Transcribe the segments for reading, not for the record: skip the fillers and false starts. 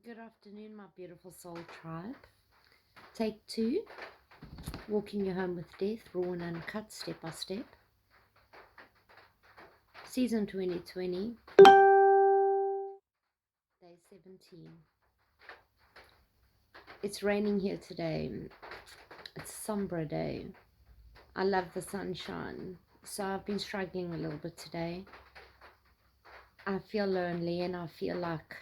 Good afternoon, my beautiful soul tribe. Take 2, walking you home with death, raw and uncut, step by step. Season 2020, day 17. It's raining here today. It's a somber day. I love the sunshine, so I've been struggling a little bit today. I feel lonely and I feel like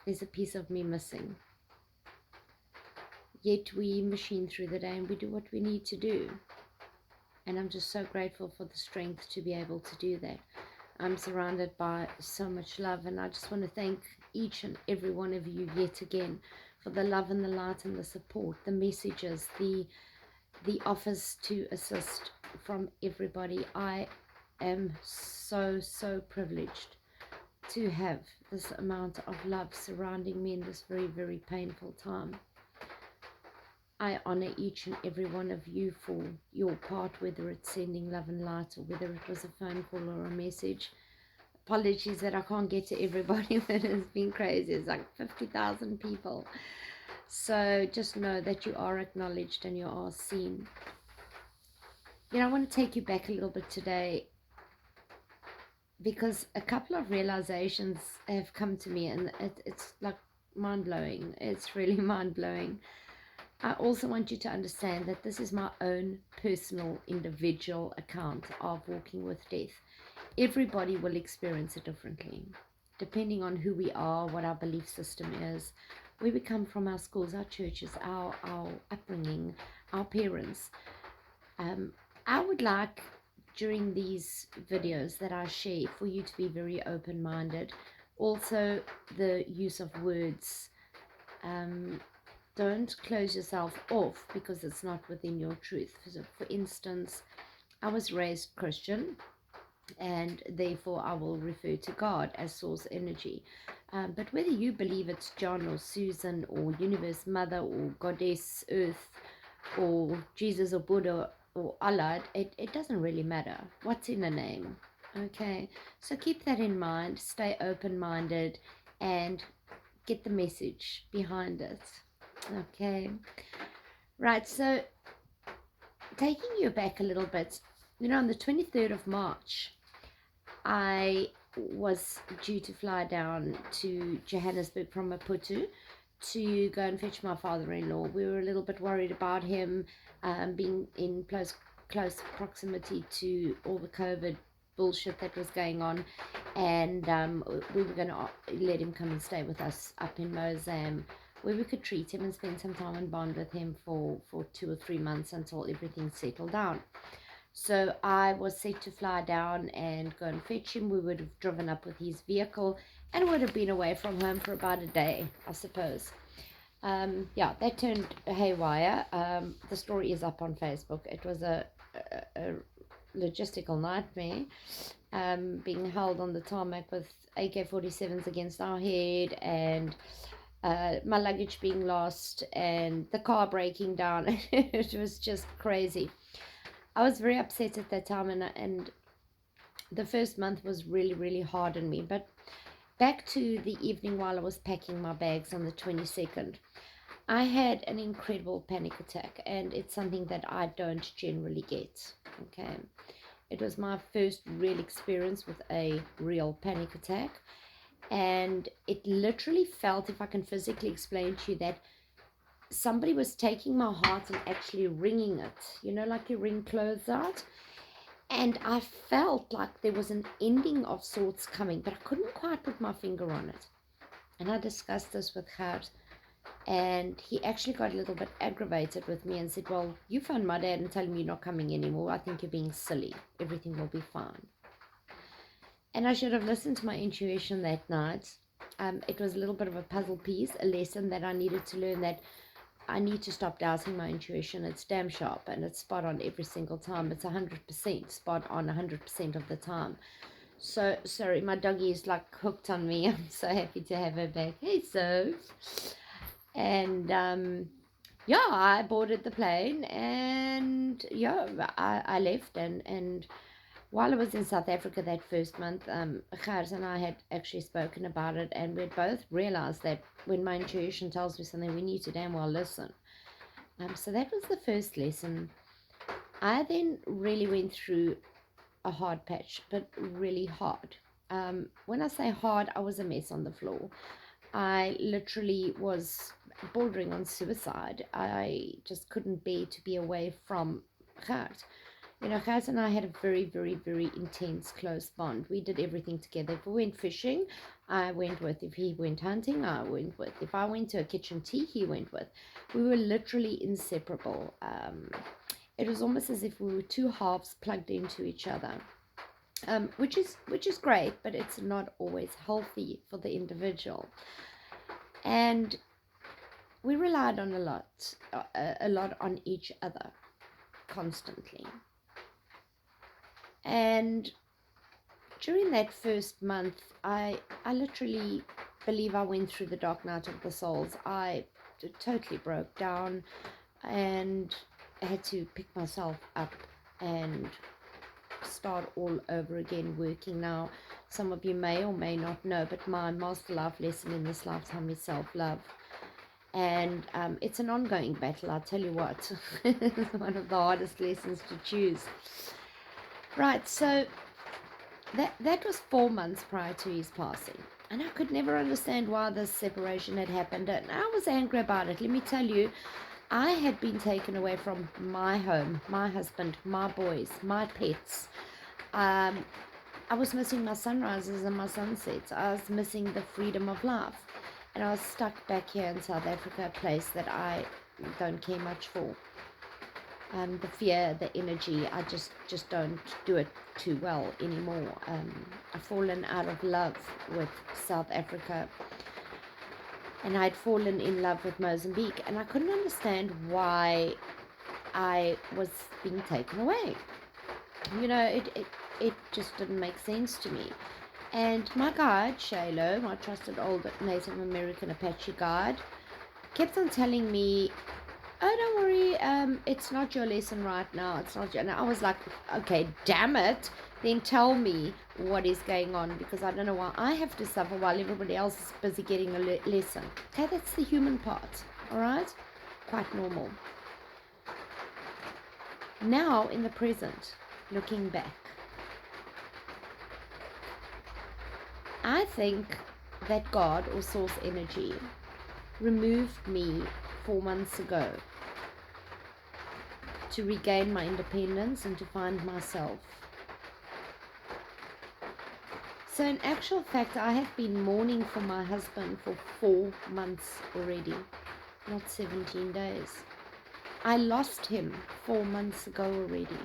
there's a piece of me missing. Yet we machine through the day and we do what we need to do. And I'm just so grateful for the strength to be able to do that. I'm surrounded by so much love, and I just want to thank each and every one of you yet again for the love and the light and the support, the messages, the offers to assist from everybody. I am so privileged to have this amount of love surrounding me in this very, very painful time. I honor each and every one of you for your part, whether it's sending love and light or whether it was a phone call or a message. Apologies that I can't get to everybody, but it's been crazy. It's like 50,000 people. So just know that you are acknowledged and you are seen. You know, I want to take you back a little bit today because a couple of realizations have come to me, and it's like mind-blowing. It's really mind-blowing. I also want you to understand that this is my own personal individual account of walking with death. Everybody will experience it differently, depending on who we are, what our belief system is, where we come from, our schools, our churches, our upbringing, our parents. I would like, during these videos that I share, for you to be very open-minded. Also, the use of words. Don't close yourself off because it's not within your truth. So for instance, I was raised Christian, and therefore I will refer to God as source energy. But whether you believe it's John or Susan or Universe Mother or Goddess Earth or Jesus or Buddha or Allah, it doesn't really matter. What's in a name? Okay, so keep that in mind. Stay open-minded and get the message behind it. Okay, right, so taking you back a little bit, you know, on the 23rd of March, I was due to fly down to Johannesburg from Maputo to go and fetch my father-in-law. We were a little bit worried about him being in close proximity to all the COVID bullshit that was going on, and we were going to let him come and stay with us up in Mozambique, where we could treat him and spend some time and bond with him for 2 or 3 months until everything settled down. So I was set to fly down and go and fetch him. We would have driven up with his vehicle and would have been away from home for about a day, I suppose. Yeah, that turned haywire. The story is up on Facebook. It was a logistical nightmare, being held on the tarmac with AK-47s against our head, and my luggage being lost and the car breaking down. It was just crazy. I was very upset at that time, and the first month was really hard on me. But back to the evening while I was packing my bags on the 22nd, I had an incredible panic attack, and it's something that I don't generally get. Okay, it was my first real experience with a real panic attack. And it literally felt, if I can physically explain to you, that somebody was taking my heart and actually wringing it, you know, like you wring clothes out. And I felt like there was an ending of sorts coming, but I couldn't quite put my finger on it. And I discussed this with Gert, and he actually got a little bit aggravated with me and said, well, you phoned my dad and tell him you're not coming anymore. I think you're being silly. Everything will be fine. And I should have listened to my intuition that night. It was a little bit of a puzzle piece, a lesson that I needed to learn, that I need to stop doubting my intuition. It's damn sharp and it's spot on every single time. It's 100% spot on 100% of the time. So, sorry, my doggy is like hooked on me. I'm so happy to have her back. Hey, so. And yeah, I boarded the plane, and yeah, I left, and while I was in South Africa that first month, Gers and I had actually spoken about it, and we'd both realized that when my intuition tells me something, we need to damn well listen. So that was the first lesson. I then really went through a hard patch, but really hard. When I say hard, I was a mess on the floor. I literally was bordering on suicide. I just couldn't bear to be away from Gert. You know, Gert and I had a very, very, very intense, close bond. We did everything together. If we went fishing, I went with. If he went hunting, I went with. If I went to a kitchen tea, he went with. We were literally inseparable. It was almost as if we were two halves plugged into each other, which is great, but it's not always healthy for the individual. And we relied on a lot on each other constantly. And during that first month, I literally believe I went through the dark night of the souls. I totally broke down and I had to pick myself up and start all over again working. Now, some of you may or may not know, but my master life lesson in this lifetime is self-love. And it's an ongoing battle, I'll tell you what. It's one of the hardest lessons to choose. Right, so that was 4 months prior to his passing. And I could never understand why this separation had happened. And I was angry about it. Let me tell you, I had been taken away from my home, my husband, my boys, my pets. I was missing my sunrises and my sunsets. I was missing the freedom of life. And I was stuck back here in South Africa, a place that I don't care much for. The fear, the energy, I just don't do it too well anymore. I've fallen out of love with South Africa. And I'd fallen in love with Mozambique, and I couldn't understand why I was being taken away. You know, it just didn't make sense to me. And my guide, Shalo, my trusted old Native American Apache guide, kept on telling me, oh, don't worry, it's not your lesson right now. It's not your... And I was like, okay, damn it. Then tell me what is going on, because I don't know why I have to suffer while everybody else is busy getting a lesson. Okay, that's the human part, all right? Quite normal. Now, in the present, looking back, I think that God or source energy removed me 4 months ago to regain my independence and to find myself. So in actual fact, I have been mourning for my husband for 4 months already, not 17 days. I lost him 4 months ago already.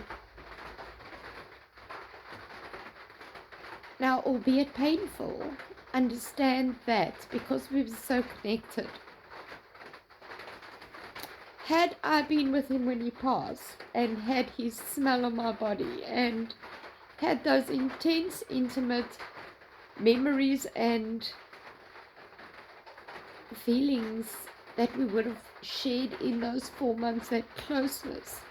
Now, albeit painful, understand that because we were so connected. Had I been with him when he passed and had his smell on my body and had those intense, intimate memories and feelings that we would have shared in those 4 months, that closeness,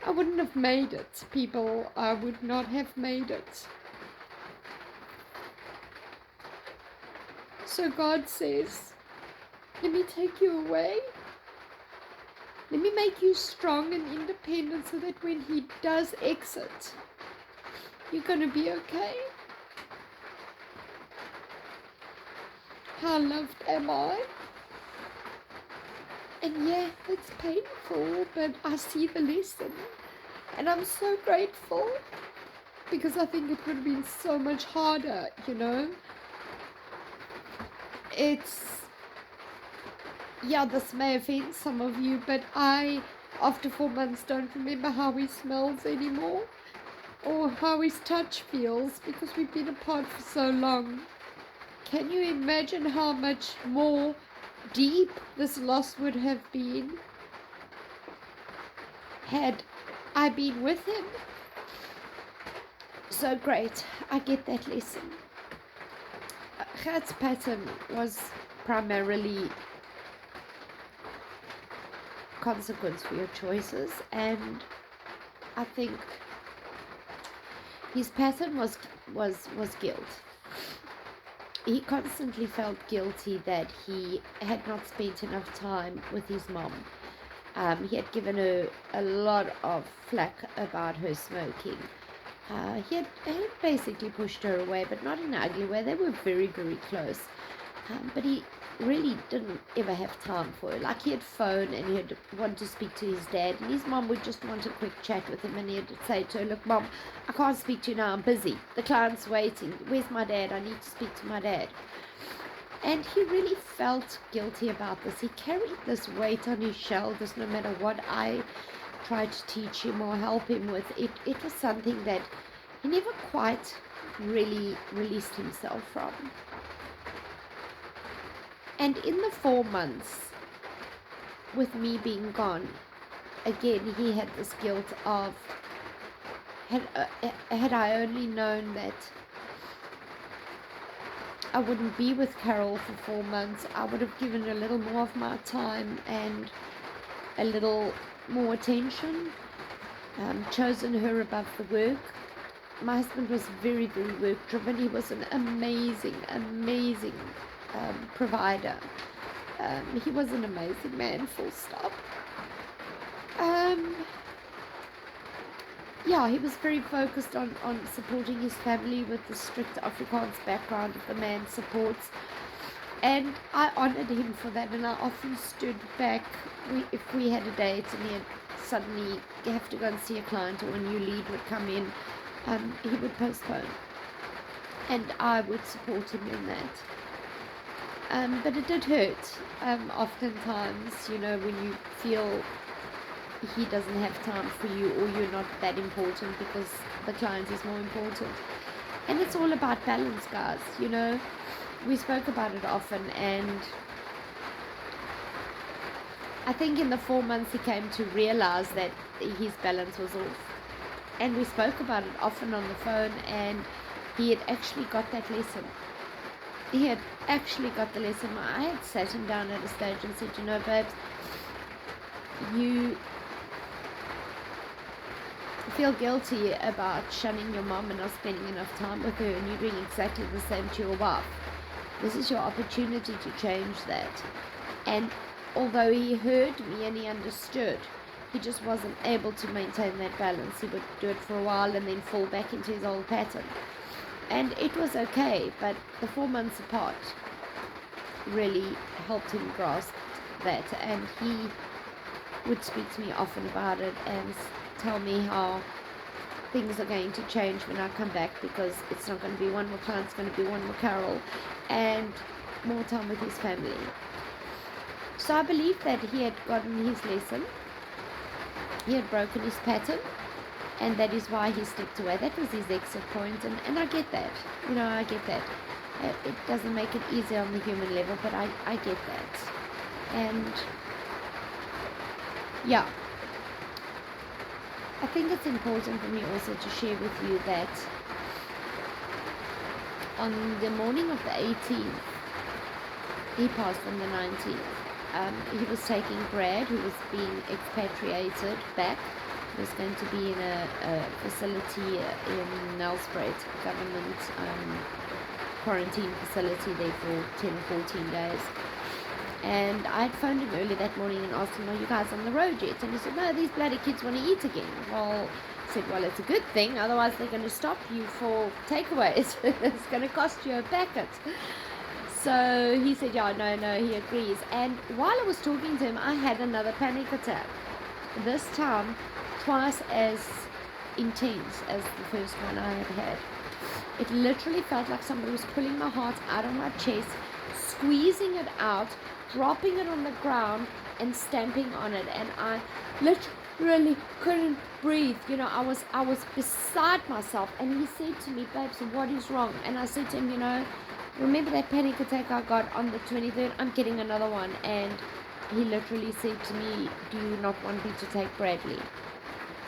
I wouldn't have made it, people. I would not have made it. So God says, let me take you away. Let me make you strong and independent so that when he does exit, you're going to be okay. How loved am I? And yeah, it's painful, but I see the lesson. And I'm so grateful, because I think it would have been so much harder, you know. Yeah, this may offend some of you, but I, after 4 months, don't remember how he smells anymore, or how his touch feels, because we've been apart for so long. Can you imagine how much more deep this loss would have been had I been with him? So great, I get that lesson. Gert's pattern was primarily consequence for your choices, and I think his pattern was guilt. He constantly felt guilty that he had not spent enough time with his mom. He had given her a lot of flack about her smoking. He had basically pushed her away, but not in an ugly way. They were very, very close. But he really didn't ever have time for her. Like, he had phone and he had want to speak to his dad, and his mom would just want a quick chat with him, and he'd say to her, look, Mom, I can't speak to you now, I'm busy. The client's waiting. Where's my dad? I need to speak to my dad. And he really felt guilty about this. He carried this weight on his shoulders no matter what I tried to teach him or help him with. It was something that he never quite really released himself from. And in the 4 months with me being gone, again, he had this guilt of, had I only known that I wouldn't be with Carol for 4 months, I would have given a little more of my time and a little more attention, chosen her above the work. My husband was very, very work driven. He was an amazing provider. He was an amazing man, full stop. Yeah, he was very focused on supporting his family with the strict Afrikaans background that the man supports. And I honored him for that, and I often stood back if we had a date and he had suddenly have to go and see a client, or a new lead would come in, he would postpone. And I would support him in that. But it did hurt, oftentimes, you know, when you feel he doesn't have time for you, or you're not that important because the client is more important. And it's all about balance, guys. You know, we spoke about it often, and I think in the 4 months he came to realize that his balance was off. And we spoke about it often on the phone, and he had actually got that lesson. He had actually got the lesson. I had sat him down at a stage and said, you know, babes, you feel guilty about shunning your mom and not spending enough time with her, and you're doing exactly the same to your wife. This is your opportunity to change that. And although he heard me and he understood, he just wasn't able to maintain that balance. He would do it for a while and then fall back into his old pattern. And it was okay, but the 4 months apart really helped him grasp that. And he would speak to me often about it and tell me how things are going to change when I come back, because it's not going to be one more client, it's going to be one more Carol, and more time with his family. So I believe that he had gotten his lesson. He had broken his pattern, and that is why he stepped away. That was his exit point, and I get that. You know, I get that. It doesn't make it easy on the human level, but I get that. And yeah, I think it's important for me also to share with you that on the morning of the 18th, he passed on the 19th. He was taking Brad, who was being expatriated, back. He was going to be in a facility in Nelspruit, government quarantine facility there for 10 or 14 days. And I had phoned him early that morning and asked him, are you guys on the road yet? And he said, no, these bloody kids want to eat again. Well, I said, well, it's a good thing, otherwise they're going to stop you for takeaways. It's going to cost you a packet. So he said, yeah, no, he agrees. And while I was talking to him, I had another panic attack. This time, twice as intense as the first one I had had. It literally felt like somebody was pulling my heart out of my chest, squeezing it out, dropping it on the ground and stamping on it, and I literally couldn't breathe. You know, I was beside myself. And he said to me, babes, what is wrong? And I said to him, you know, remember that panic attack I got on the 23rd? I'm getting another one. And he literally said to me, do you not want me to take Bradley?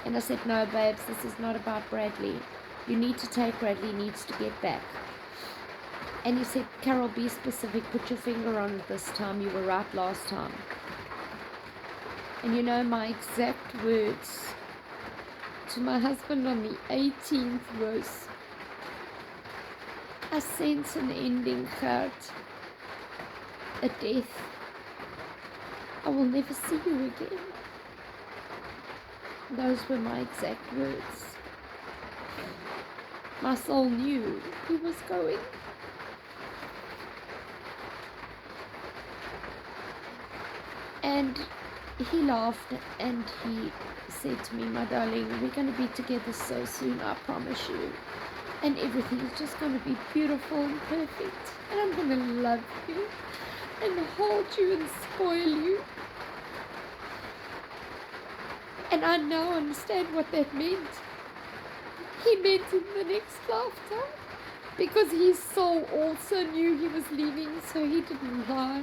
And I said, no, babes, this is not about Bradley. You need to take Bradley. He needs to get back. And he said, Carol, be specific. Put your finger on it this time. You were right last time. And you know, my exact words to my husband on the 18th was, I sense an ending, Gert, a death. I will never see you again. Those were my exact words. My soul knew he was going. And he laughed and he said to me, my darling, we're going to be together so soon, I promise you. And everything is just going to be beautiful and perfect. And I'm going to love you and hold you and spoil you. And I now understand what that meant. He meant in the next lifetime. Because his soul also knew he was leaving, so he didn't lie.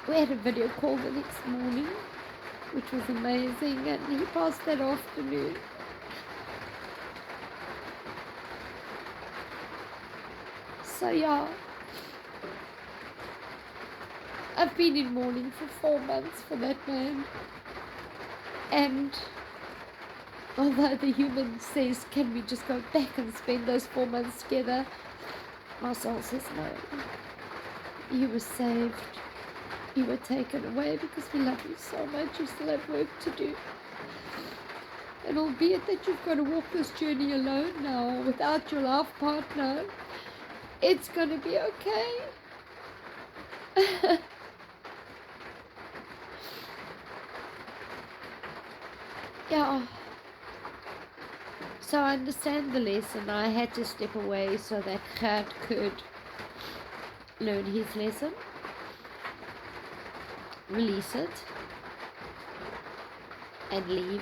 We had a video call the next morning, which was amazing, and he passed that afternoon. So yeah, I've been in mourning for 4 months for that man. And although the human says, can we just go back and spend those 4 months together? My soul says no. You were saved. You were taken away because we love you so much. You still have work to do. And albeit that you've got to walk this journey alone now, without your life partner, it's going to be okay. Yeah. So I understand the lesson. I had to step away so that Gert could learn his lesson, release it, and leave.